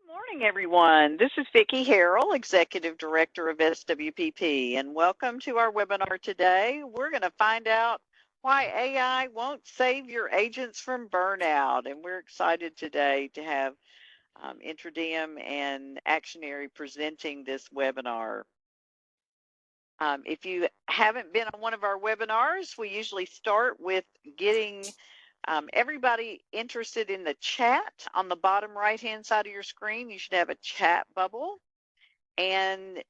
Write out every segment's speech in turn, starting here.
Morning, everyone. This is Vicki Harrell, Executive Director of SWPP, and welcome to our webinar today. We're going to find out why AI won't save your agents from burnout, and we're excited today to have Intradiem and Actionary presenting this webinar. If you haven't been on one of our webinars, we usually start with getting everybody interested in the chat. On the bottom right-hand side of your screen, you should have a chat bubble, and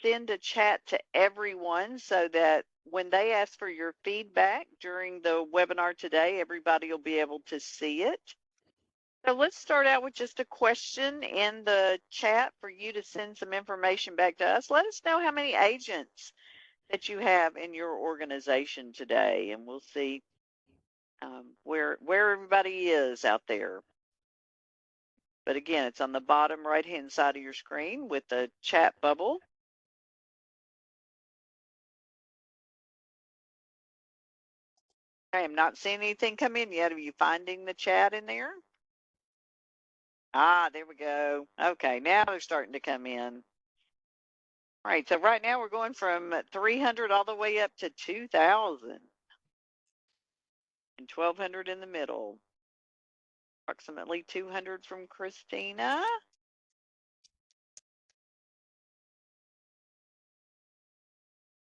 send a chat to everyone so that when they ask for your feedback during the webinar today, everybody will be able to see it. So let's start out with just a question in the chat for you to send some information back to us. Let us know how many agents that you have in your organization today, and we'll see where everybody is out there. But again, it's on the bottom right-hand side of your screen with the chat bubble. I am not seeing anything come in yet. Are you finding the chat in there? Ah, there we go. Okay, now they're starting to come in. All right, so right now we're going from 300 all the way up to 2,000. And 1,200 in the middle. Approximately 200 from Christina.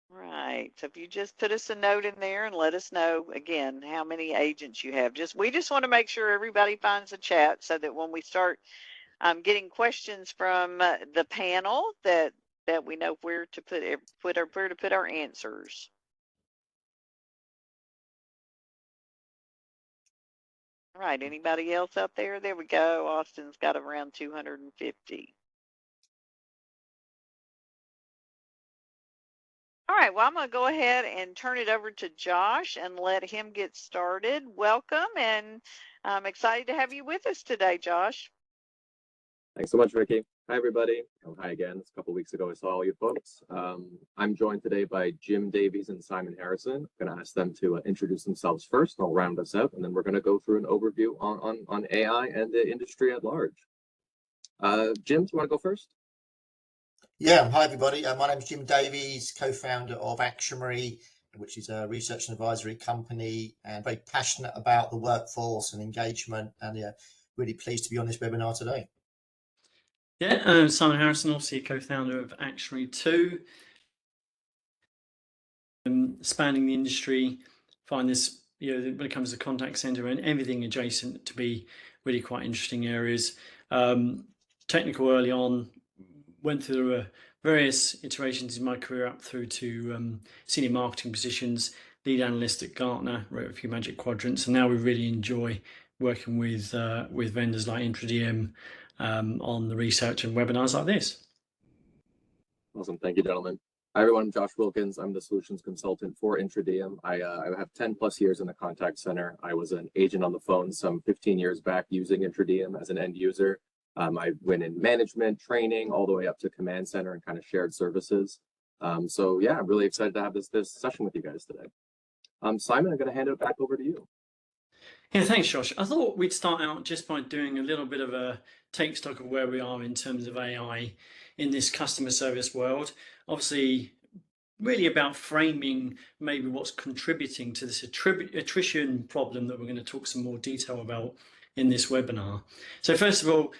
Right, so if you just put us a note in there and let us know again how many agents you have. We just want to make sure everybody finds the chat so that when we start getting questions from the panel that we know where to put our answers. All right, anybody else out there? There we go. Austin's got around 250. All right, well, I'm going to go ahead and turn it over to Josh and let him get started. Welcome, and I'm excited to have you with us today, Josh. Thanks so much, Vicki. Hi, everybody. Oh, hi again. It's a couple of weeks ago I saw all you folks. I'm joined today by Jim Davies and Simon Harrison. I'm going to ask them to introduce themselves first, and I'll round us out, and then we're going to go through an overview on AI and the industry at large. Jim, do you want to go first? Yeah, hi everybody. My name is Jim Davies, co-founder of Actionary, which is a research and advisory company, and very passionate about the workforce and engagement, and really pleased to be on this webinar today. Yeah, Simon Harrison, obviously co-founder of Actionary 2. Spanning the industry, find this, when it comes to contact center and everything adjacent to be really quite interesting areas. Technical early on, went through various iterations in my career up through to senior marketing positions, lead analyst at Gartner, wrote a few Magic Quadrants, and now we really enjoy working with vendors like Intradiem on the research and webinars like this. Awesome, thank you, gentlemen. Hi everyone, I'm Josh Wilkins. I'm the solutions consultant for Intradiem. I have 10 plus years in the contact center. I was an agent on the phone some 15 years back using Intradiem as an end user. I went in management, training, all the way up to command center and kind of shared services. So yeah, I'm really excited to have this session with you guys today. Simon, I'm going to hand it back over to you. Yeah, thanks, Josh. I thought we'd start out just by doing a little bit of a take stock of where we are in terms of AI in this customer service world. Obviously, really about framing maybe what's contributing to this attrition problem that we're going to talk some more detail about in this webinar. So first of all,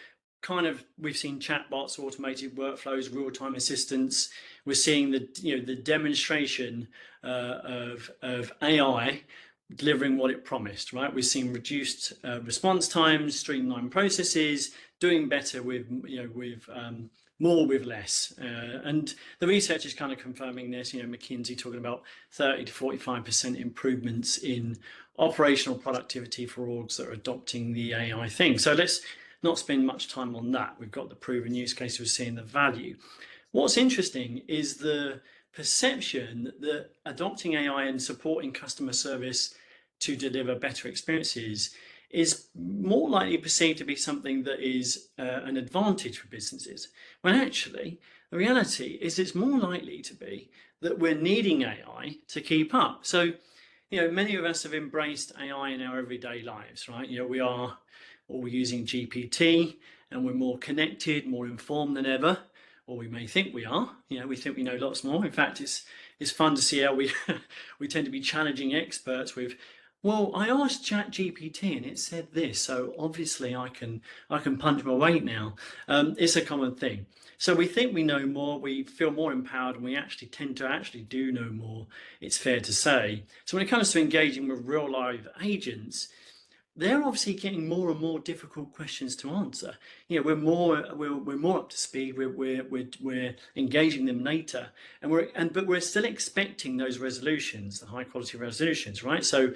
we've seen chatbots, automated workflows, real-time assistance. We're seeing the demonstration of AI delivering what it promised, right? We've seen reduced response times, streamlined processes, doing better with more with less. And the research is kind of confirming this. McKinsey talking about 30 to 45% improvements in operational productivity for orgs that are adopting the AI thing. So let's not spend much time on that. We've got the proven use case, we're seeing the value. What's interesting is the perception that adopting AI and supporting customer service to deliver better experiences is more likely perceived to be something that is an advantage for businesses, when actually the reality is it's more likely to be that we're needing AI to keep up. So, many of us have embraced AI in our everyday lives, right? We are all using GPT, and we're more connected, more informed than ever, or we may think we are. We think we know lots more. In fact, it's fun to see how we we tend to be challenging experts with, well, I asked ChatGPT and it said this, so obviously I can punch my weight now. It's a common thing. So we think we know more, we feel more empowered, and we actually tend to do know more, it's fair to say. So when it comes to engaging with real live agents, they're obviously getting more and more difficult questions to answer. We're more up to speed. We're engaging them later, but we're still expecting those resolutions, the high quality resolutions, right? So,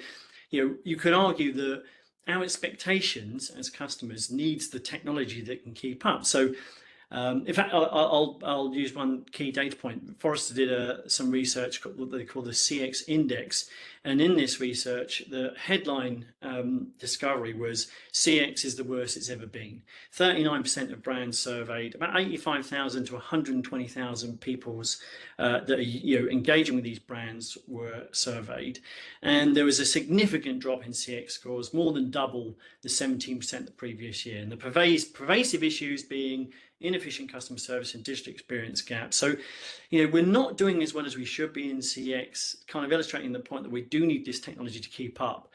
you could argue that our expectations as customers needs the technology that can keep up. So, in fact, I'll use one key data point. Forrester did some research, what they call the CX Index, and in this research, the headline discovery was CX is the worst it's ever been. 39% of brands surveyed, about 85,000 to 120,000 people's that are engaging with these brands were surveyed, and there was a significant drop in CX scores, more than double the 17% the previous year, and the pervasive issues being inefficient customer service and digital experience gaps. So, we're not doing as well as we should be in CX, kind of illustrating the point that we do need this technology to keep up.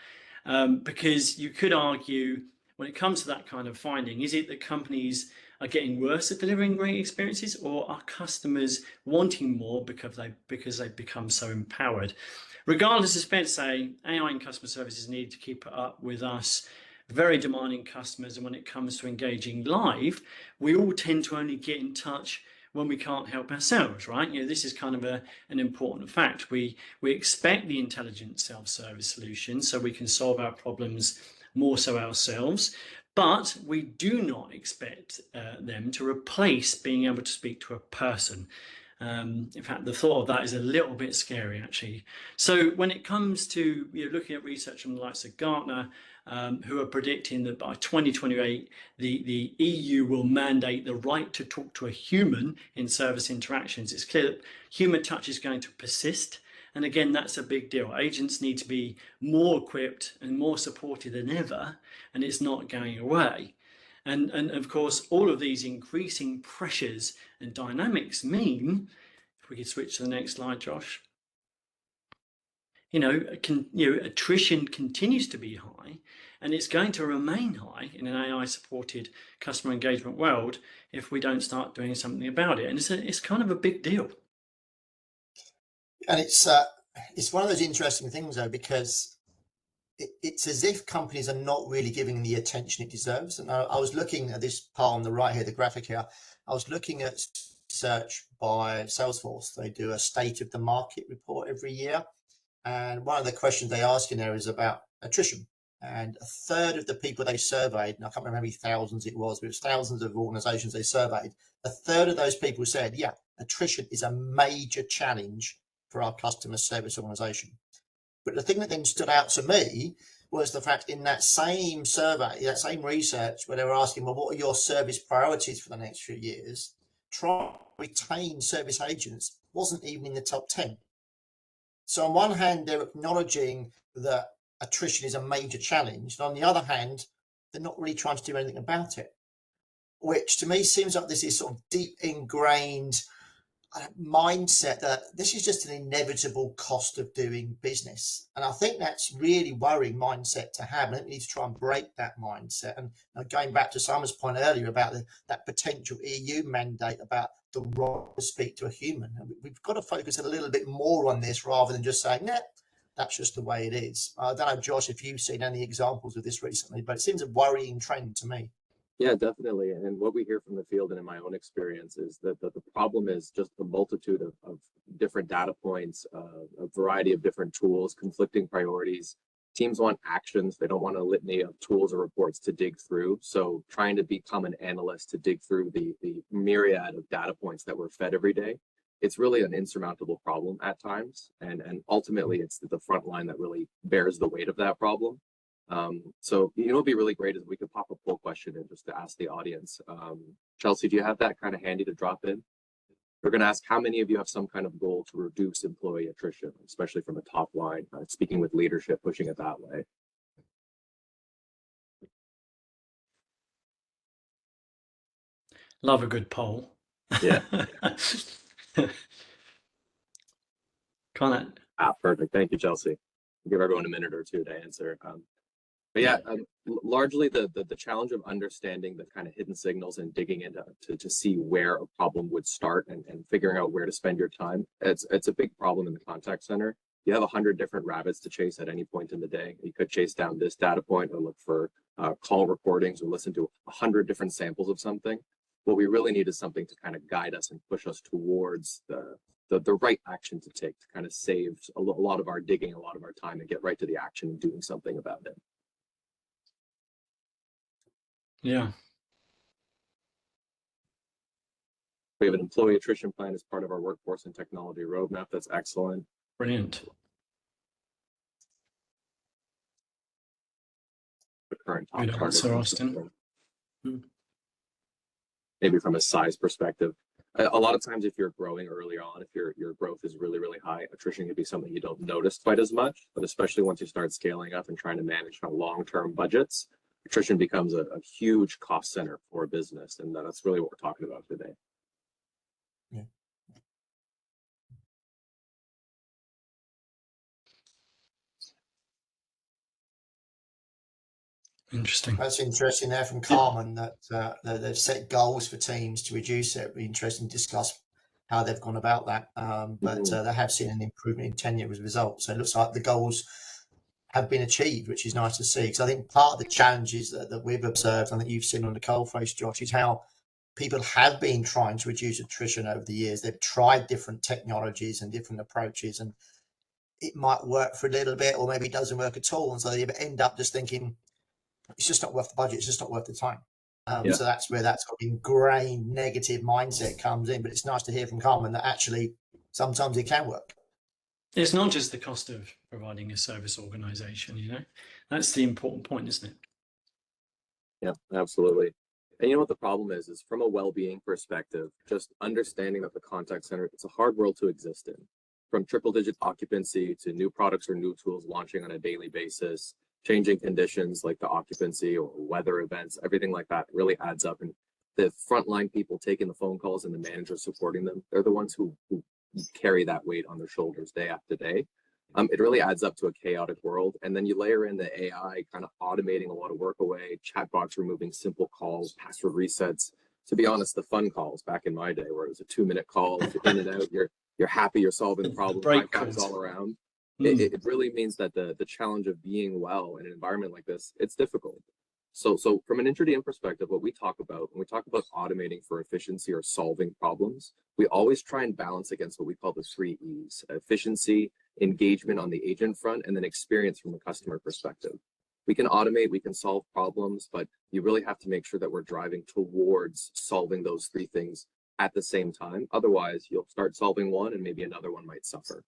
Because you could argue, when it comes to that kind of finding, is it that companies are getting worse at delivering great experiences, or are customers wanting more because they've become so empowered? Regardless, it's fair to say AI in customer service is needed to keep up with us very demanding customers, and when it comes to engaging live, we all tend to only get in touch when we can't help ourselves, right? This is kind of an important fact. We expect the intelligent self-service solution so we can solve our problems more so ourselves, but we do not expect them to replace being able to speak to a person. In fact, the thought of that is a little bit scary, actually. So when it comes to looking at research from the likes of Gartner, who are predicting that by 2028, the EU will mandate the right to talk to a human in service interactions, it's clear that human touch is going to persist. And again, that's a big deal. Agents need to be more equipped and more supported than ever, and it's not going away. And of course, all of these increasing pressures and dynamics mean, if we could switch to the next slide, Josh, attrition continues to be high, and it's going to remain high in an AI-supported customer engagement world if we don't start doing something about it. And it's kind of a big deal. And it's one of those interesting things, though, because it's as if companies are not really giving the attention it deserves. And I was looking at this part on the right here, the graphic here. I was looking at research by Salesforce. They do a state of the market report every year. And one of the questions they ask in there is about attrition. And a third of the people they surveyed, and I can't remember how many thousands it was, but it was thousands of organizations they surveyed, a third of those people said, yeah, attrition is a major challenge for our customer service organization. But the thing that then stood out to me was the fact in that same survey, that same research, where they were asking, well, what are your service priorities for the next few years? Trying to retain service agents wasn't even in the top 10. So on one hand, they're acknowledging that attrition is a major challenge. And on the other hand, they're not really trying to do anything about it, which to me seems like this is sort of deep ingrained mindset that this is just an inevitable cost of doing business. And I think that's really worrying mindset to have. I think we need to try and break that mindset. And going back to Simon's point earlier about that potential EU mandate about the right to speak to a human. And we've got to focus a little bit more on this rather than just saying, nah, that's just the way it is. I don't know, Josh, if you've seen any examples of this recently, but it seems a worrying trend to me. Yeah, definitely. And what we hear from the field and in my own experience is that the problem is just the multitude of different data points, a variety of different tools, conflicting priorities. Teams want actions. They don't want a litany of tools or reports to dig through. So trying to become an analyst to dig through the myriad of data points that we're fed every day, it's really an insurmountable problem at times. And ultimately, it's the front line that really bears the weight of that problem. So, it'd be really great if we could pop a poll question in just to ask the audience. Chelsea, do you have that kind of handy to drop in? We're going to ask how many of you have some kind of goal to reduce employee attrition, especially from a top line, speaking with leadership, pushing it that way. Love a good poll. Yeah. Can't Perfect. Thank you, Chelsea. Give everyone a minute or two to answer. But yeah, largely the challenge of understanding the kind of hidden signals and digging into to see where a problem would start and figuring out where to spend your time. It's a big problem in the contact center. You have 100 different rabbits to chase at any point in the day. You could chase down this data point or look for call recordings or listen to 100 different samples of something. What we really need is something to kind of guide us and push us towards the right action to take to kind of save a lot of our digging, a lot of our time, and get right to the action and doing something about it. Yeah. We have an employee attrition plan as part of our workforce and technology roadmap. That's excellent. Brilliant. The current top Good target. answer, Austin. Maybe from a size perspective. A lot of times if you're growing early on, if your growth is really, really high, attrition can be something you don't notice quite as much, but especially once you start scaling up and trying to manage long-term budgets, attrition becomes a huge cost center for a business. And that's really what we're talking about today. Yeah. Interesting. That's interesting there from Carmen that they've set goals for teams to reduce it. It'd be interesting to discuss how they've gone about that. But they have seen an improvement in tenure as a result. So it looks like the goals have been achieved, which is nice to see. Because I think part of the challenges that we've observed, and that you've seen on the coalface, Josh, is how people have been trying to reduce attrition over the years. They've tried different technologies and different approaches, and it might work for a little bit, or maybe it doesn't work at all. And so they end up just thinking, it's just not worth the budget. It's just not worth the time. So that's where that sort of ingrained negative mindset comes in. But it's nice to hear from Carmen that actually sometimes it can work. It's not just the cost of providing a service organization, that's the important point, isn't it? Yeah, absolutely. And you know what the problem is from a well-being perspective, just understanding that the contact center, it's a hard world to exist in. From triple-digit occupancy to new products or new tools launching on a daily basis, changing conditions like the occupancy or weather events, everything like that really adds up. And the frontline people taking the phone calls and the managers supporting them, they're the ones who carry that weight on their shoulders day after day. It really adds up to a chaotic world. And then you layer in the AI kind of automating a lot of work away, chatbots removing simple calls, password resets. To be honest, the fun calls back in my day where it was a 2-minute call, in and out, you're happy, you're solving the problem, high fives all around. It really means that the challenge of being well in an environment like this, it's difficult. So from an IntraDM perspective, what we talk about when we talk about automating for efficiency or solving problems, we always try and balance against what we call the 3 E's: efficiency, engagement on the agent front, and then experience from the customer perspective. We can automate, we can solve problems, but you really have to make sure that we're driving towards solving those 3 things at the same time. Otherwise, you'll start solving one and maybe another one might suffer.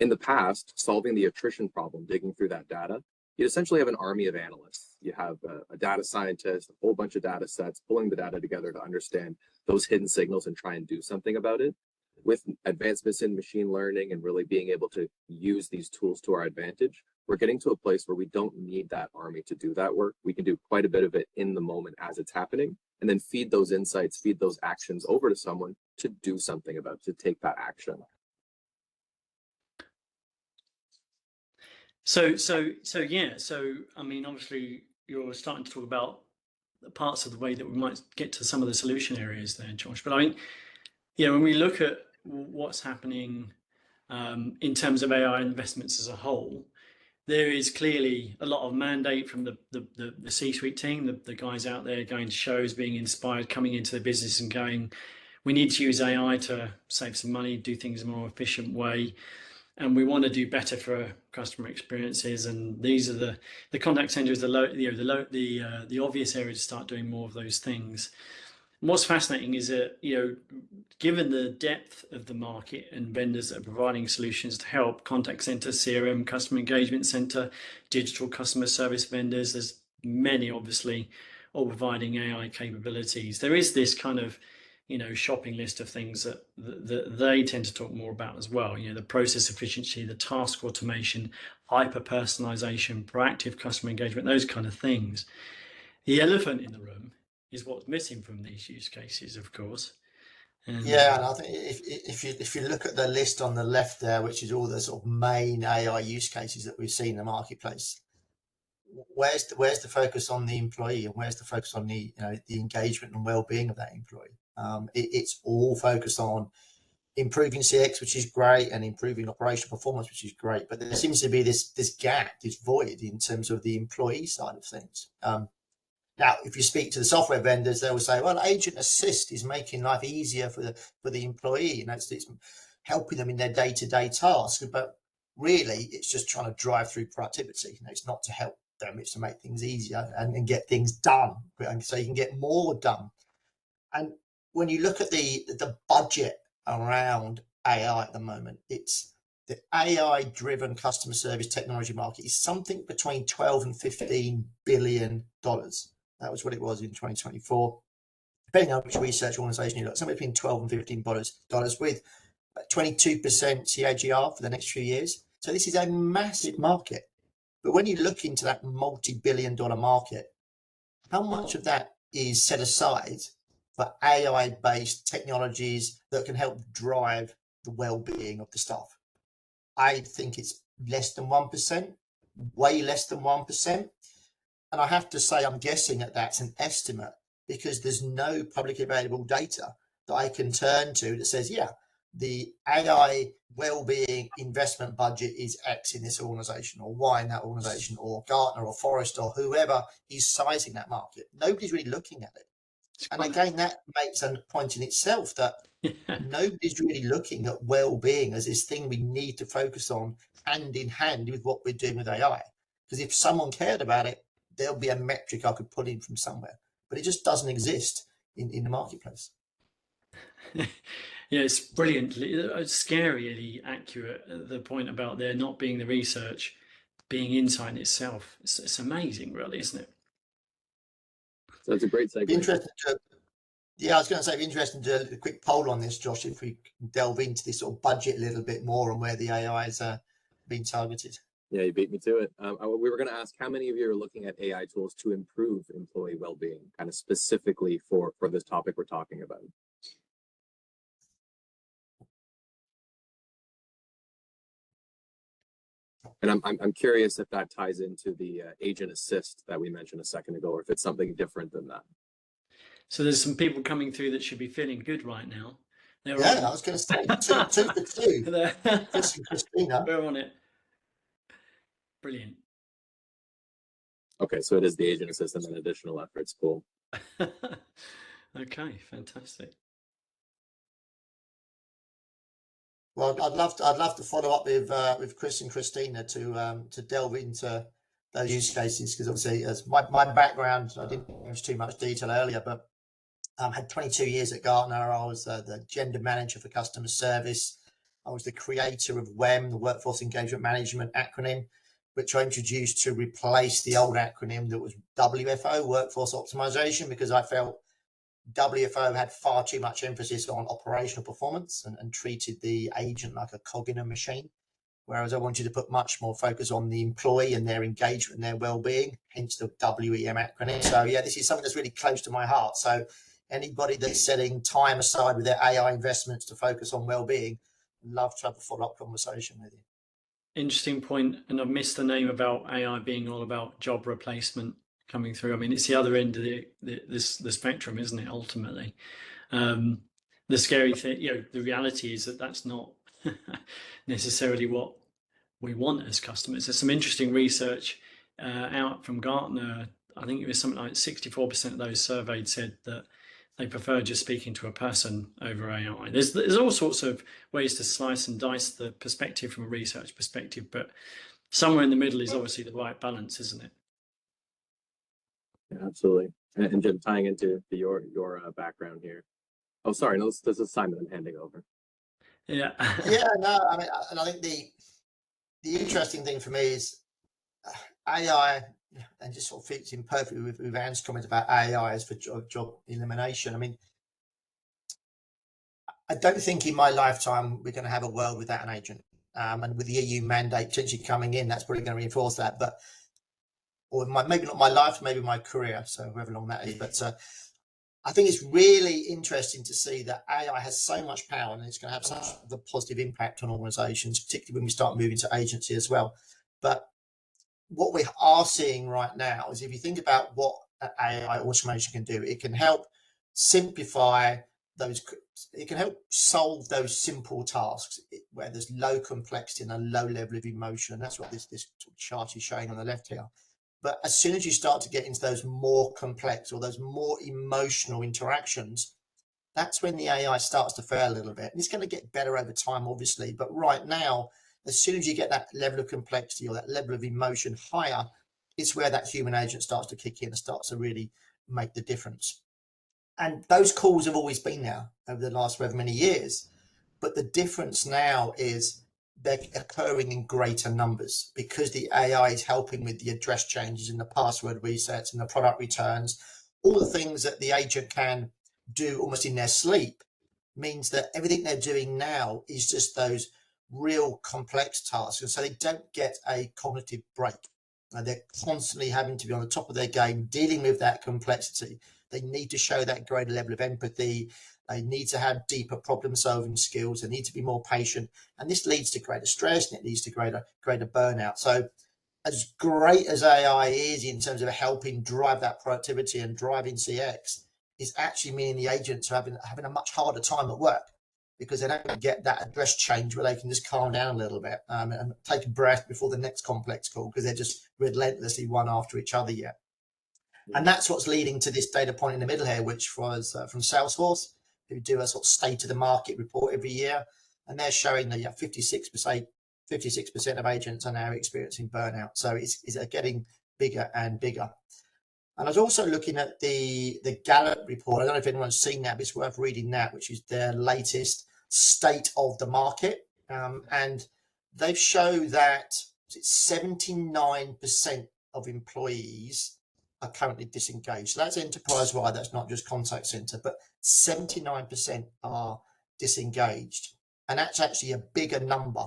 In the past, solving the attrition problem, digging through that data, you essentially have an army of analysts. You have a data scientist, a whole bunch of data sets, pulling the data together to understand those hidden signals and try and do something about it. With advancements in machine learning and really being able to use these tools to our advantage, we're getting to a place where we don't need that army to do that work. We can do quite a bit of it in the moment as it's happening, and then feed those insights, feed those actions over to someone to do something about it, to take that action. So I mean, obviously you're starting to talk about the parts of the way that we might get to some of the solution areas there, Josh. But I mean, when we look at what's happening in terms of AI investments as a whole, there is clearly a lot of mandate from the C-suite team, the guys out there going to shows, being inspired, coming into the business and going, we need to use AI to save some money, do things in a more efficient way. And we want to do better for customer experiences, and these are the contact center is the obvious area to start doing more of those things. And what's fascinating is that given the depth of the market and vendors that are providing solutions to help contact center, CRM, customer engagement center, digital customer service vendors, there's many obviously all providing AI capabilities. There is this kind of shopping list of things that they tend to talk more about as well. The process efficiency, the task automation, hyper personalization, proactive customer engagement, those kind of things. The elephant in the room is what's missing from these use cases, of course. And Yeah, and I think if you look at the list on the left there, which is all the sort of main AI use cases that we've seen in the marketplace, where's the focus on the employee, and where's the focus on the the engagement and well-being of that employee? It's all focused on improving CX, which is great, and improving operational performance, which is great. But there seems to be this gap, this void in terms of the employee side of things. Now, if you speak to the software vendors, they will say, well, Agent Assist is making life easier for the employee. It's helping them in their day-to-day tasks. But really, it's just trying to drive through productivity. It's not to help them, it's to make things easier and get things done. And so you can get more done. And when you look at the budget around AI at the moment, it's the AI-driven customer service technology market is something between 12 and $15 billion. That was what it was in 2024. Depending on which research organization you look, somewhere between 12 and $15 with 22% CAGR for the next few years. So this is a massive market. But when you look into that multi-billion-dollar market, how much of that is set aside for AI-based technologies that can help drive the well-being of the staff? I think it's less than 1%, way less than 1%. And I have to say, I'm guessing that's an estimate because there's no publicly available data that I can turn to that says, yeah, the AI well-being investment budget is X in this organization, or Y in that organization, or Gartner or Forrester or whoever is sizing that market. Nobody's really looking at it. And again, that makes a point in itself that nobody's really looking at well-being as this thing we need to focus on hand in hand with what we're doing with AI. Because if someone cared about it, there'll be a metric I could pull in from somewhere, but it just doesn't exist in the marketplace. Yeah, it's brilliantly, scarily accurate. The point about there not being the research, being insight in itself. It's amazing, really, isn't it? So it's a great segue. I was going to say, it'd be interesting to do a quick poll on this, Josh, if we can delve into this sort of budget a little bit more and where the AI is being targeted. Yeah, you beat me to it. We were going to ask how many of you are looking at AI tools to improve employee well-being, kind of specifically for this topic we're talking about. And I'm curious if that ties into the Agent Assist that we mentioned a second ago, or if it's something different than that. So there's some people coming through that should be feeling good right now. I was going to say two for two. Chris and Christina. We're on it. Brilliant. Okay, so it is the Agent Assist and then additional efforts. Cool. Okay, fantastic. Well, I'd love to follow up with Chris and Christina to delve into those use cases, because obviously, as my background, I didn't go into too much detail earlier, but had 22 years at Gartner. I was the gender manager for customer service. I was the creator of WEM, the Workforce Engagement Management acronym, which I introduced to replace the old acronym that was WFO, Workforce Optimization, because I felt WFO had far too much emphasis on operational performance and treated the agent like a cog in a machine, whereas I wanted to put much more focus on the employee and their engagement and their well-being, hence the WEM acronym. So yeah, this is something that's really close to my heart. So anybody that's setting time aside with their AI investments to focus on well-being, I'd love to have a follow-up conversation with you. Interesting point, and I've missed the name about AI being all about job replacement coming through. I mean, it's the other end of the spectrum, isn't it? Ultimately, the scary thing, the reality is that that's not necessarily what we want as customers. There's some interesting research out from Gartner. I think it was something like 64% of those surveyed said that they prefer just speaking to a person over AI. There's all sorts of ways to slice and dice the perspective from a research perspective, but somewhere in the middle is obviously the right balance, isn't it? Yeah, absolutely. And Jim, tying into your background here. Oh, sorry, no, this is Simon I'm handing over. Yeah. No, I mean, and I think the interesting thing for me is AI, and just sort of fits in perfectly with Anne's comment about AI as for job elimination. I mean, I don't think in my lifetime we're going to have a world without an agent. And with the EU mandate potentially coming in, that's probably going to reinforce that. But, or maybe not my life, maybe my career, so however long that is. But I think it's really interesting to see that AI has so much power and it's going to have such a positive impact on organizations, particularly when we start moving to agency as well. But what we are seeing right now is if you think about what AI automation can do, it can help simplify those, it can help solve those simple tasks where there's low complexity and a low level of emotion. And that's what this chart is showing on the left here. But as soon as you start to get into those more complex or those more emotional interactions, that's when the AI starts to fail a little bit. And it's going to get better over time, obviously. But right now, as soon as you get that level of complexity or that level of emotion higher, it's where that human agent starts to kick in and starts to really make the difference. And those calls have always been there over the last however many years. But the difference now is they're occurring in greater numbers because the AI is helping with the address changes and the password resets and the product returns. All the things that the agent can do almost in their sleep means that everything they're doing now is just those real complex tasks. And so they don't get a cognitive break. They're constantly having to be on the top of their game, dealing with that complexity. They need to show that greater level of empathy. They need to have deeper problem solving skills. They need to be more patient. And this leads to greater stress and it leads to greater burnout. So as great as AI is in terms of helping drive that productivity and driving CX, is actually meaning the agents are having a much harder time at work because they don't get that address change where they can just calm down a little bit and take a breath before the next complex call because they're just relentlessly one after each other yet. And that's what's leading to this data point in the middle here, which was from Salesforce, who do a sort of state of the market report every year. And they're showing that 56% of agents are now experiencing burnout. So it's getting bigger and bigger. And I was also looking at the Gallup report. I don't know if anyone's seen that, but it's worth reading that, which is their latest state of the market. And they show that 79% of employees are currently disengaged. So that's enterprise-wide, that's not just contact center, but 79% are disengaged. And that's actually a bigger number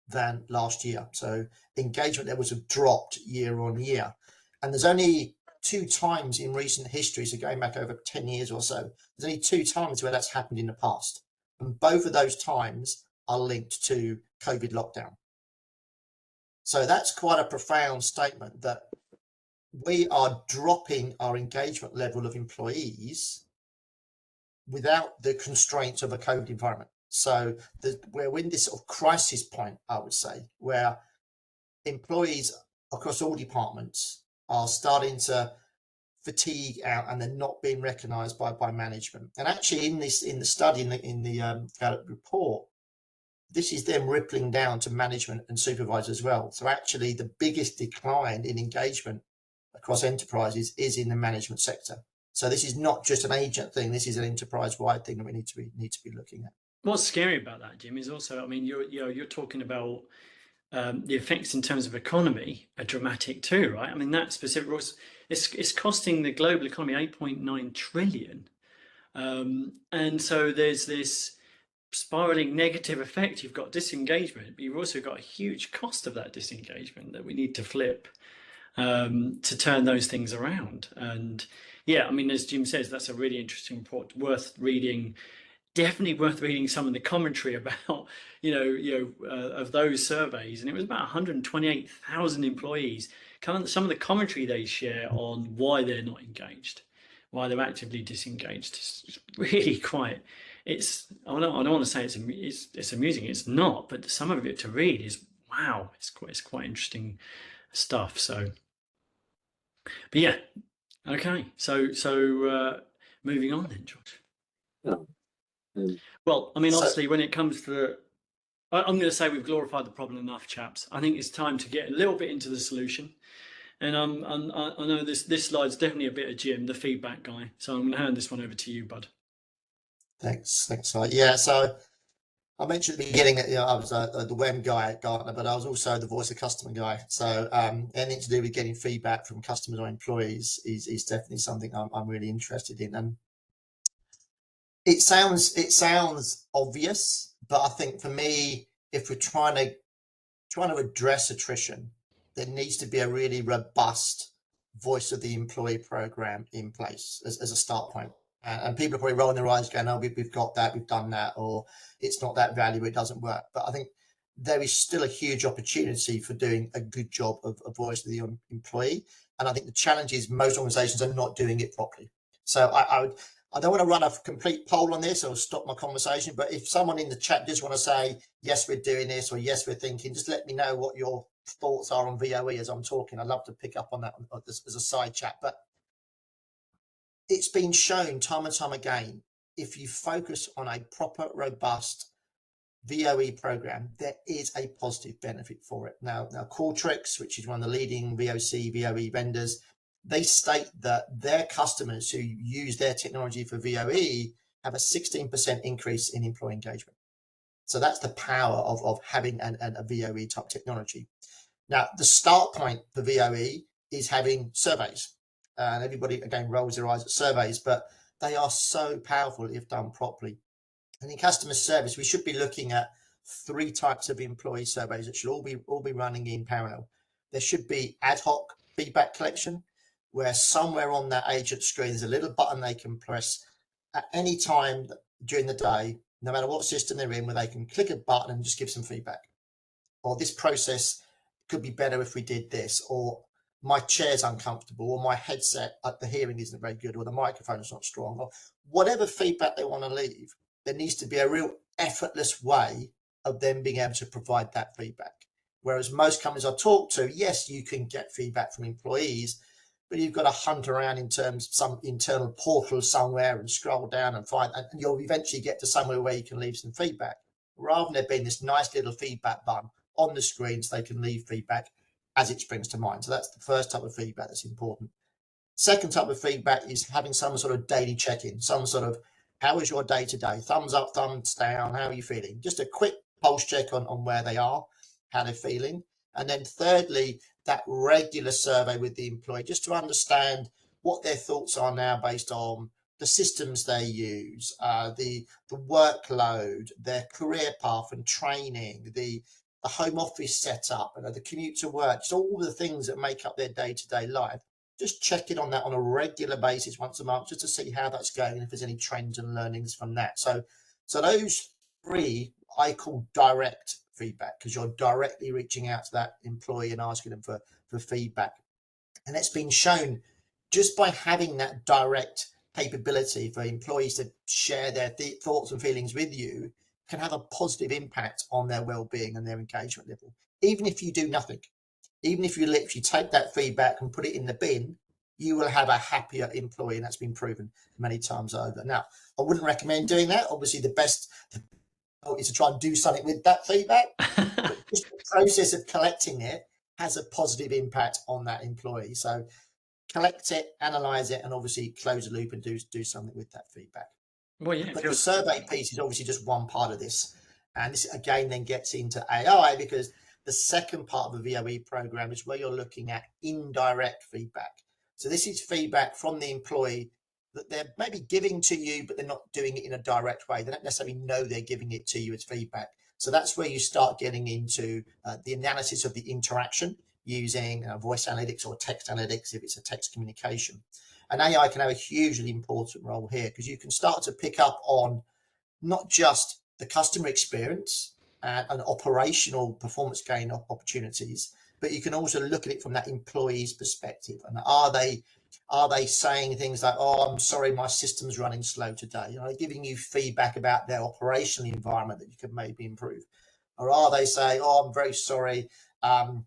than last year. So engagement levels have dropped year on year. And there's only 2 times in recent history, so going back over 10 years or so, there's only 2 times where that's happened in the past. And both of those times are linked to COVID lockdown. So that's quite a profound statement that we are dropping our engagement level of employees without the constraints of a COVID environment. So we're in this sort of crisis point, I would say, where employees across all departments are starting to fatigue out and they're not being recognized by management. And actually in the study, in the Gallup report, this is them rippling down to management and supervisors as well. So actually the biggest decline in engagement across enterprises is in the management sector. So this is not just an agent thing. This is an enterprise-wide thing that we need to be looking at. What's scary about that, Jim, is also, I mean, you're talking about the effects in terms of economy are dramatic too, right? I mean, that specific was it's costing the global economy 8.9 trillion, and so there's this spiraling negative effect. You've got disengagement, but you've also got a huge cost of that disengagement that we need to flip to turn those things around. And yeah, I mean, as Jim says, that's a really interesting report, worth reading. Definitely worth reading some of the commentary about, of those surveys. And it was about 128,000 employees. Some of the commentary they share on why they're not engaged, why they're actively disengaged. It's really quite. I don't want to say it's amusing. It's not, but some of it to read is wow. It's quite interesting stuff. So, but yeah, okay. So moving on then, George. Yeah. Well, I mean, obviously, when it comes to I'm going to say we've glorified the problem enough, chaps. I think it's time to get a little bit into the solution. And I know this slide's definitely a bit of Jim, the feedback guy. So I'm going to hand this one over to you, bud. Thanks. Yeah, so I mentioned at the beginning that I was the WEM guy at Gartner, but I was also the voice of customer guy. So anything to do with getting feedback from customers or employees is definitely something I'm really interested in. And it sounds obvious, but I think for me, if we're trying to address attrition, there needs to be a really robust voice of the employee program in place as a start point. And people are probably rolling their eyes going, oh, we've got that, we've done that, or it's not that valuable, it doesn't work. But I think there is still a huge opportunity for doing a good job of voice of the employee. And I think the challenge is most organizations are not doing it properly. So I don't want to run a complete poll on this or stop my conversation, but if someone in the chat does want to say, yes, we're doing this, or yes, we're thinking, just let me know what your thoughts are on VOE as I'm talking. I'd love to pick up on that as a side chat. But it's been shown time and time again, if you focus on a proper, robust VOE program, there is a positive benefit for it. Now Qualtrics, which is one of the leading VOC, VOE vendors, they state that their customers who use their technology for VOE have a 16% increase in employee engagement. So that's the power of having a VOE type technology. Now, the start point for VOE is having surveys. And everybody, again, rolls their eyes at surveys, but they are so powerful if done properly. And in customer service, we should be looking at 3 types of employee surveys that should all be running in parallel. There should be ad hoc feedback collection, where somewhere on that agent screen there's a little button they can press at any time during the day, no matter what system they're in, where they can click a button and just give some feedback. Or this process could be better if we did this, or my chair's uncomfortable, or my headset at the hearing isn't very good, or the microphone's not strong, or whatever feedback they want to leave. There needs to be a real effortless way of them being able to provide that feedback. Whereas most companies I talk to, yes, you can get feedback from employees, but you've got to hunt around in terms of some internal portal somewhere and scroll down and find, and you'll eventually get to somewhere where you can leave some feedback, rather than there being this nice little feedback button on the screen so they can leave feedback as it springs to mind. So that's the first type of feedback that's important. Second type of feedback is having some sort of daily check-in, some sort of, how is your day today? Thumbs up, thumbs down, how are you feeling? Just a quick pulse check on where they are, how they're feeling. And then thirdly, that regular survey with the employee, just to understand what their thoughts are now based on the systems they use, the workload, their career path and training, the home office setup, and the commute to work, just all the things that make up their day-to-day life. Just check in on that on a regular basis once a month, just to see how that's going and if there's any trends and learnings from that. So those 3 I call direct feedback, because you're directly reaching out to that employee and asking them for feedback. And it's been shown just by having that direct capability for employees to share their thoughts and feelings with you can have a positive impact on their well-being and their engagement level. Even if you do nothing, even if you literally take that feedback and put it in the bin, you will have a happier employee, and that's been proven many times over. Now, I wouldn't recommend doing that. Obviously, the best is to try and do something with that feedback. But just the process of collecting it has a positive impact on that employee. So collect it, analyze it, and obviously close the loop and do something with that feedback. Well, yeah, but the survey piece is obviously just one part of this. And this again then gets into AI, because the second part of the VOE program is where you're looking at indirect feedback. So this is feedback from the employee that they're maybe giving to you, but they're not doing it in a direct way. They don't necessarily know they're giving it to you as feedback. So that's where you start getting into the analysis of the interaction using voice analytics or text analytics if it's a text communication. And AI can have a hugely important role here, because you can start to pick up on not just the customer experience and operational performance gain opportunities, but you can also look at it from that employee's perspective. And are they saying things like, oh, I'm sorry, my system's running slow today? Are they giving you feedback about their operational environment that you could maybe improve? Or are they saying, oh, I'm very sorry, I'm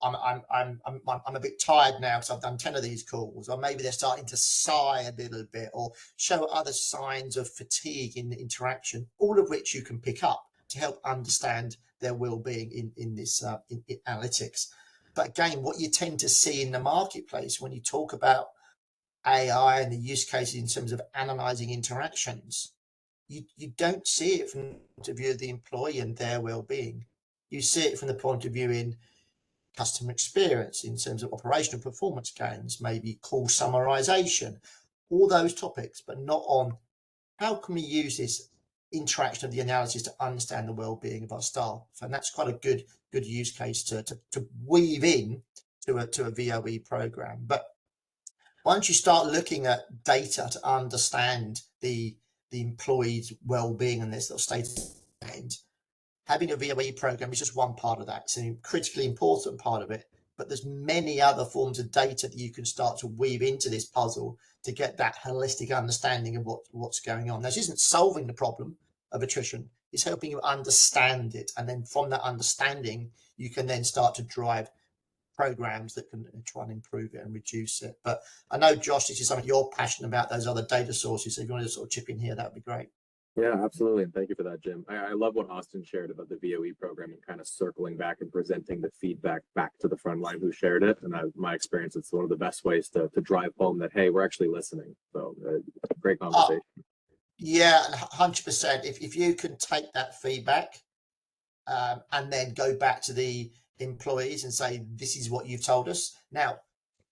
a bit tired now because I've done 10 of these calls? Or maybe they're starting to sigh a little bit or show other signs of fatigue in the interaction, all of which you can pick up to help understand their well-being in this in analytics. But again, what you tend to see in the marketplace when you talk about AI and the use cases in terms of analyzing interactions, you don't see it from the point of view of the employee and their well-being. You see it from the point of view in customer experience, in terms of operational performance gains, maybe call summarization, all those topics, but not on how can we use this interaction of the analysis to understand the well-being of our staff. And that's quite a good use case to weave in to a VOE program. But once you start looking at data to understand the employee's well-being and their sort of state, having a VOE program is just one part of that. It's a critically important part of it, but there's many other forms of data that you can start to weave into this puzzle to get that holistic understanding of what's going on. This isn't solving the problem of attrition, it's helping you understand it, and then from that understanding you can then start to drive programs that can try and improve it and reduce it. But I know, Josh, this is something you're passionate about, those other data sources. So if you want to sort of chip in here, that would be great. Yeah, absolutely. And thank you for that, Jim. I love what Austin shared about the VOE program and kind of circling back and presenting the feedback back to the front line who shared it. And my experience, it's one of the best ways to drive home that, hey, we're actually listening. So great conversation. Yeah, 100%. If you can take that feedback and then go back to the employees and say, this is what you've told us. Now,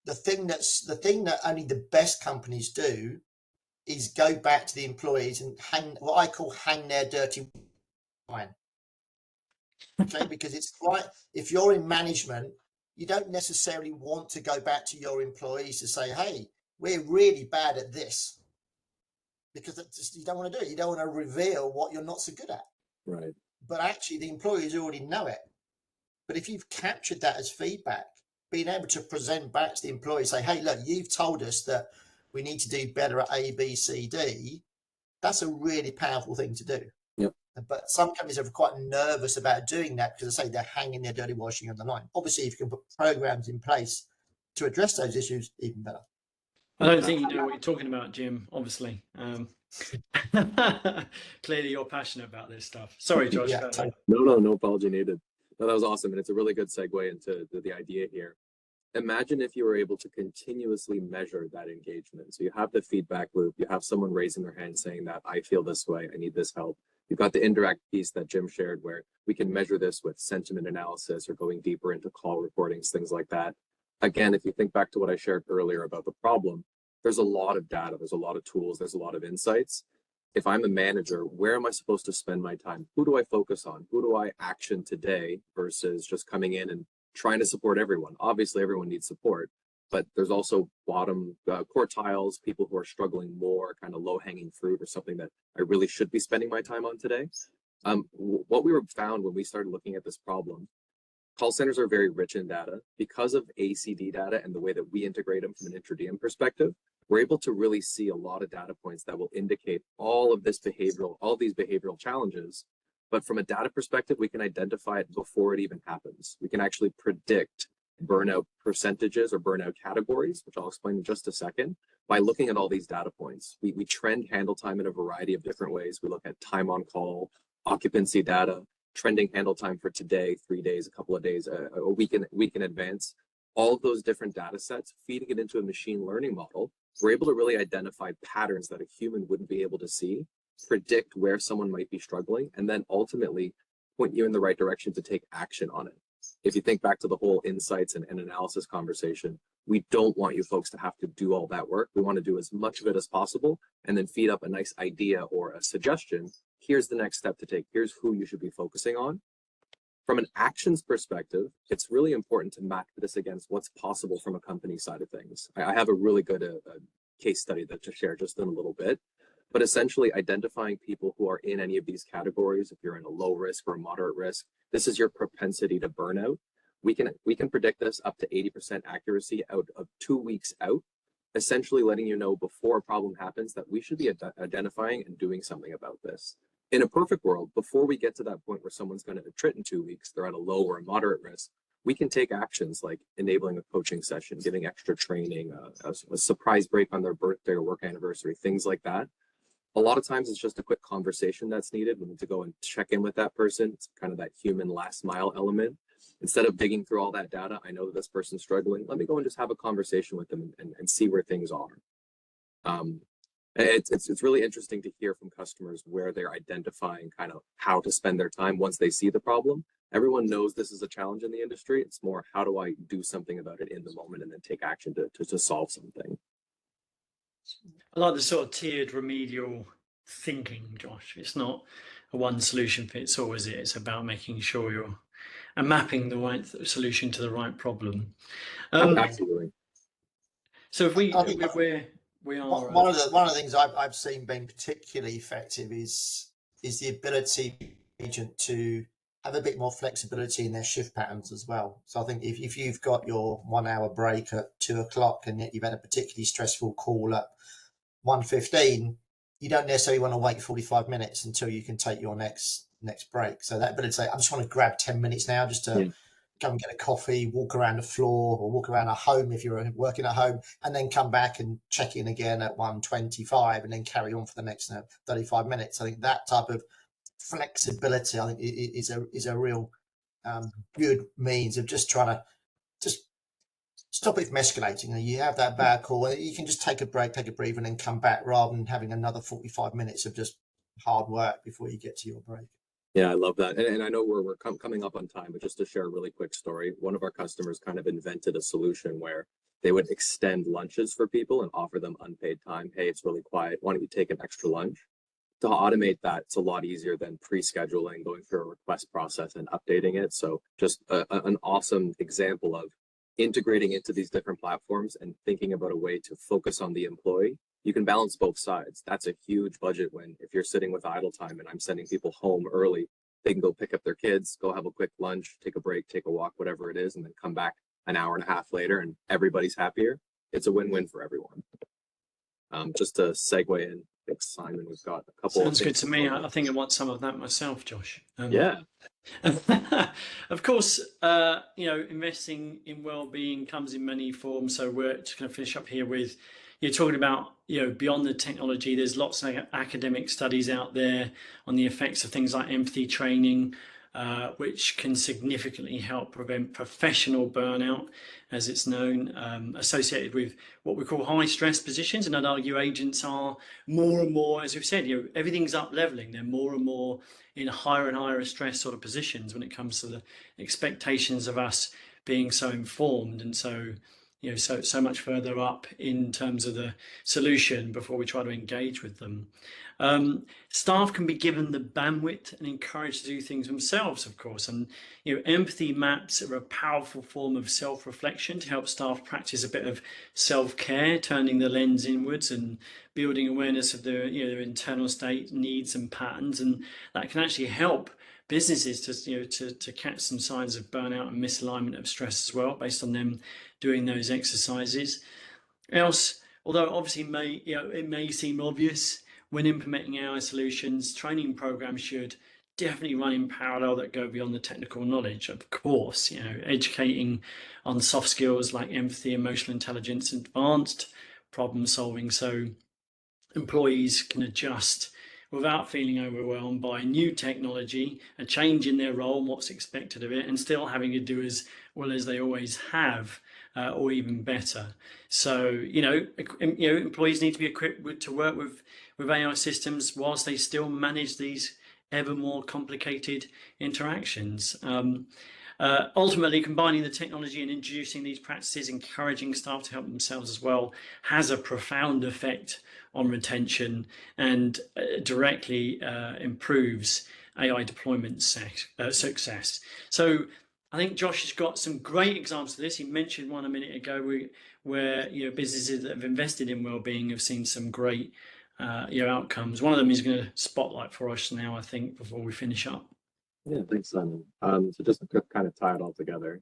the thing that only the best companies do is go back to the employees and hang their dirty line. Okay, because it's quite, if you're in management, you don't necessarily want to go back to your employees to say, hey, we're really bad at this, because you don't want to do it. You don't want to reveal what you're not so good at. Right. But actually the employees already know it. But if you've captured that as feedback, being able to present back to the employees, say, hey, look, you've told us that we need to do better at A, B, C, D, that's a really powerful thing to do. Yep. But some companies are quite nervous about doing that because, I say, they're hanging their dirty washing on the line. Obviously, if you can put programs in place to address those issues, even better. I don't think you know what you're talking about, Jim, obviously. Clearly, you're passionate about this stuff. Sorry, Josh. Yeah, totally. No apology needed. No, that was awesome. And it's a really good segue into the idea here. Imagine if you were able to continuously measure that engagement. So you have the feedback loop, you have someone raising their hand saying that I feel this way, I need this help. You've got the indirect piece that Jim shared where we can measure this with sentiment analysis or going deeper into call recordings, things like that. Again, if you think back to what I shared earlier about the problem, there's a lot of data, there's a lot of tools, there's a lot of insights. If I'm a manager, where am I supposed to spend my time? Who do I focus on? Who do I action today versus just coming in and trying to support everyone? Obviously, everyone needs support, but there's also bottom quartiles, people who are struggling more, kind of low-hanging fruit or something that I really should be spending my time on today. What we found when we started looking at this problem, call centers are very rich in data. Because of ACD data and the way that we integrate them from an intra-DM perspective, we're able to really see a lot of data points that will indicate all these behavioral challenges. But from a data perspective, we can identify it before it even happens. We can actually predict burnout percentages or burnout categories, which I'll explain in just a second, by looking at all these data points. We trend handle time in a variety of different ways. We look at time on call, occupancy data, trending handle time for today, 3 days, a couple of days, a week in advance. All of those different data sets, feeding it into a machine learning model, we're able to really identify patterns that a human wouldn't be able to see, predict where someone might be struggling, and then ultimately point you in the right direction to take action on it. If you think back to the whole insights and analysis conversation, we don't want you folks to have to do all that work. We want to do as much of it as possible and then feed up a nice idea or a suggestion. Here's the next step to take. Here's who you should be focusing on. From an actions perspective, it's really important to map this against what's possible from a company side of things. I have a really good case study that to share just in a little bit. But essentially identifying people who are in any of these categories, if you're in a low risk or a moderate risk, this is your propensity to burnout. We can predict this up to 80% accuracy out of 2 weeks out, essentially letting you know before a problem happens that we should be identifying and doing something about this. In a perfect world, before we get to that point where someone's going to attrit in 2 weeks, they're at a low or a moderate risk, we can take actions like enabling a coaching session, giving extra training, a surprise break on their birthday or work anniversary, things like that. A lot of times it's just a quick conversation that's needed. We need to go and check in with that person. It's kind of that human last mile element. Instead of digging through all that data, I know that this person's struggling. Let me go and just have a conversation with them and see where things are. It's really interesting to hear from customers where they're identifying kind of how to spend their time once they see the problem. Everyone knows this is a challenge in the industry. It's more, how do I do something about it in the moment and then take action to solve something. I like the sort of tiered remedial thinking, Josh. It's not a one solution fits all, is it? It's about making sure you're mapping the right solution to the right problem. Absolutely. So if we I think we are one of the things I've seen being particularly effective is the ability of the agent to have a bit more flexibility in their shift patterns as well. So I think if you've got your 1 hour break at 2 o'clock and yet you've had a particularly stressful call at 1:15, you don't necessarily want to wait 45 minutes until you can take your next break. So that ability to say, I just want to grab 10 minutes now just to go and get a coffee, walk around the floor or walk around a home if you're working at home, and then come back and check in again at 1:25 and then carry on for the next 35 minutes. I think that type of flexibility, I think, is a real good means of just trying to just stop it from escalating. And you have that bad call, you can just take a break, take a breather, and then come back rather than having another 45 minutes of just hard work before you get to your break. Yeah, I love that. And I know we're coming up on time, but just to share a really quick story, one of our customers kind of invented a solution where they would extend lunches for people and offer them unpaid time. Hey, it's really quiet. Why don't you take an extra lunch? To automate that, it's a lot easier than pre-scheduling, going through a request process and updating it. So just an awesome example of integrating into these different platforms and thinking about a way to focus on the employee. You can balance both sides. That's a huge budget when if you're sitting with idle time and I'm sending people home early, they can go pick up their kids, go have a quick lunch, take a break, take a walk, whatever it is, and then come back an hour and a half later and everybody's happier. It's a win-win for everyone. Just to segue in, Simon, we've got a couple. Sounds good to me. I think I want some of that myself, Josh. Yeah. Of course, investing in well-being comes in many forms. So we're just going to finish up here with you're talking about, beyond the technology, there's lots of academic studies out there on the effects of things like empathy training, which can significantly help prevent professional burnout, as it's known, associated with what we call high stress positions. And I'd argue agents are more and more, as we've said, everything's up leveling. They're more and more in higher and higher stress sort of positions when it comes to the expectations of us being so informed and so much further up in terms of the solution before we try to engage with them. Staff can be given the bandwidth and encouraged to do things themselves, of course. And empathy maps are a powerful form of self-reflection to help staff practice a bit of self-care, turning the lens inwards and building awareness of their internal state, needs and patterns. And that can actually help businesses to catch some signs of burnout and misalignment of stress as well, based on them doing those exercises. Although obviously it may seem obvious, when implementing AI solutions, training programs should definitely run in parallel that go beyond the technical knowledge. Of course, educating on soft skills like empathy, emotional intelligence, advanced problem solving, so employees can adjust without feeling overwhelmed by new technology, a change in their role and what's expected of it, and still having to do as well as they always have, or even better. So, employees need to be equipped to work with AI systems whilst they still manage these ever more complicated interactions. Ultimately, combining the technology and introducing these practices, encouraging staff to help themselves as well, has a profound effect on retention and directly improves AI deployment success. So I think Josh has got some great examples of this. He mentioned one a minute ago where businesses that have invested in wellbeing have seen some great outcomes. One of them is going to spotlight for us now, I think, before we finish up. Yeah, thanks, Simon. So just to kind of tie it all together,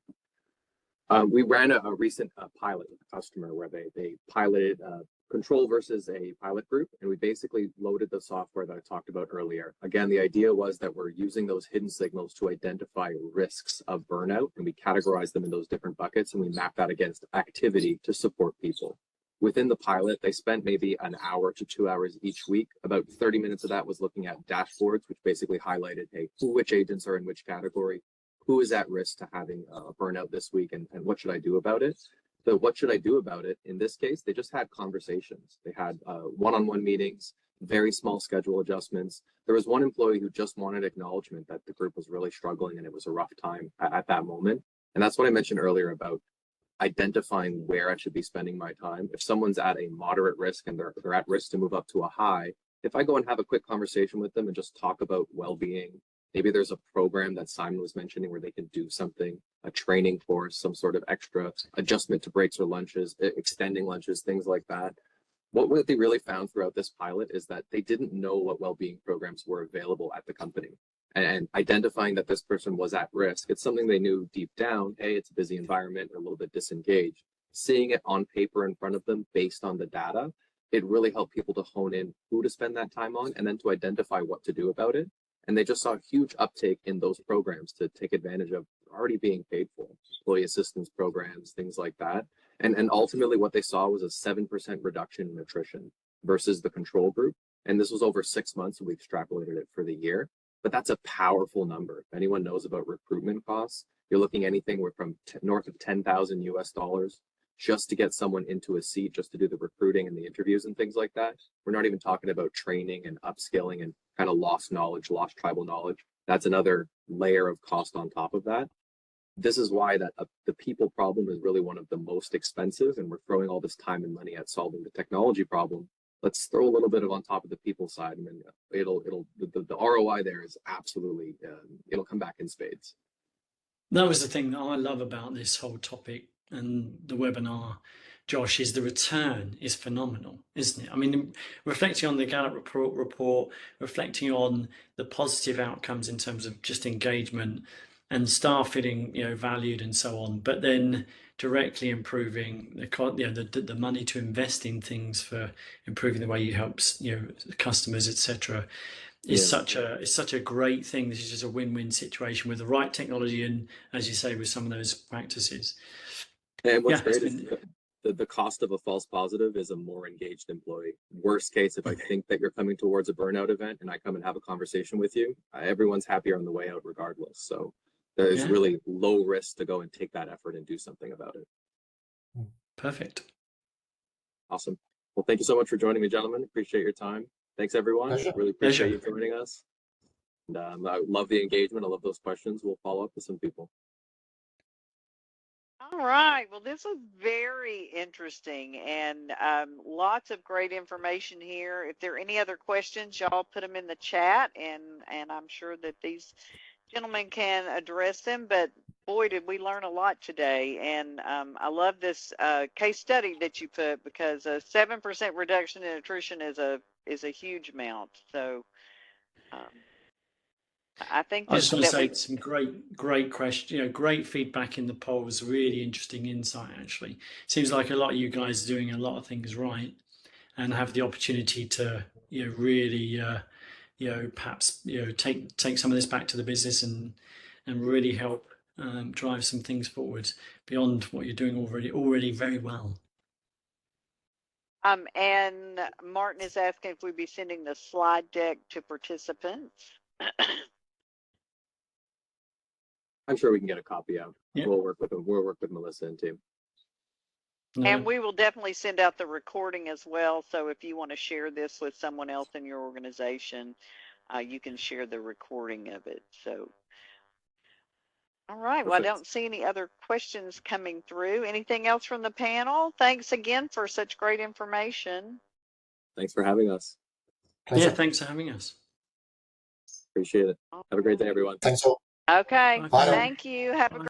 we ran a recent pilot with a customer where they piloted control versus a pilot group, and we basically loaded the software that I talked about earlier. Again, the idea was that we're using those hidden signals to identify risks of burnout, and we categorize them in those different buckets, and we map that against activity to support people. Within the pilot, they spent maybe an hour to 2 hours each week. About 30 minutes of that was looking at dashboards, which basically highlighted, hey, which agents are in which category, who is at risk to having a burnout this week, and what should I do about it? So what should I do about it? In this case, they just had conversations. They had one-on-one meetings, very small schedule adjustments. There was one employee who just wanted acknowledgement that the group was really struggling and it was a rough time at that moment. And that's what I mentioned earlier about identifying where I should be spending my time. If someone's at a moderate risk and they're at risk to move up to a high, if I go and have a quick conversation with them and just talk about well-being, Maybe there's a program that Simon was mentioning where they can do something, a training course, some sort of extra adjustment to breaks or lunches, extending lunches, things like that. What they really found throughout this pilot is that they didn't know what well-being programs were available at the company. And identifying that this person was at risk, it's something they knew deep down, hey, it's a busy environment, they're a little bit disengaged. Seeing it on paper in front of them based on the data, it really helped people to hone in who to spend that time on and then to identify what to do about it. And they just saw a huge uptake in those programs to take advantage of already being paid for, employee assistance programs, things like that. And ultimately what they saw was a 7% reduction in attrition versus the control group. And this was over 6 months, and we extrapolated it for the year. But that's a powerful number. If anyone knows about recruitment costs, you're looking anything from north of 10,000 US dollars just to get someone into a seat, just to do the recruiting and the interviews and things like that. We're not even talking about training and upskilling and kind of lost knowledge, lost tribal knowledge. That's another layer of cost on top of that. This is why the people problem is really one of the most expensive, and we're throwing all this time and money at solving the technology problem. Let's throw a little bit of on top of the people side, and then the ROI there is absolutely it'll come back in spades. That was the thing that I love about this whole topic and the webinar, Josh, is the return is phenomenal, isn't it? I mean, reflecting on the Gallup report, reflecting on the positive outcomes in terms of just engagement and staff feeling, valued and so on, but then directly improving the money to invest in things for improving the way you help customers, etc. Is such a great thing. This is just a win-win situation with the right technology and, as you say, with some of those practices. And what's great is the cost of a false positive is a more engaged employee. Worst case, if I think that you're coming towards a burnout event and I come and have a conversation with you, everyone's happier on the way out regardless. So there's really low risk to go and take that effort and do something about it. Perfect. Awesome. Well, thank you so much for joining me, gentlemen. Appreciate your time. Thanks, everyone. Pleasure. Really appreciate you joining us. And I love the engagement. I love those questions. We'll follow up with some people. All right. Well, this was very interesting and lots of great information here. If there are any other questions, y'all put them in the chat, and I'm sure that these gentlemen can address them. But boy, did we learn a lot today. And I love this case study that you put, because a 7% reduction in attrition is a huge amount. So I think I just want to say some great question, great feedback in the polls, really interesting insight, actually. Seems like a lot of you guys are doing a lot of things right and have the opportunity to, really, perhaps, take some of this back to the business and really help drive some things forward beyond what you're doing already very well. And Martin is asking if we'd be sending the slide deck to participants. I'm sure we can get a copy out. Yeah. We'll work with them. We'll work with Melissa and team. And we will definitely send out the recording as well. So if you want to share this with someone else in your organization, you can share the recording of it. So, all right. Perfect. Well, I don't see any other questions coming through. Anything else from the panel? Thanks again for such great information. Thanks for having us. Yeah, thanks for having us. Appreciate it. Have a great day, everyone. Thanks all. Okay. Bye. Thank you. Have a great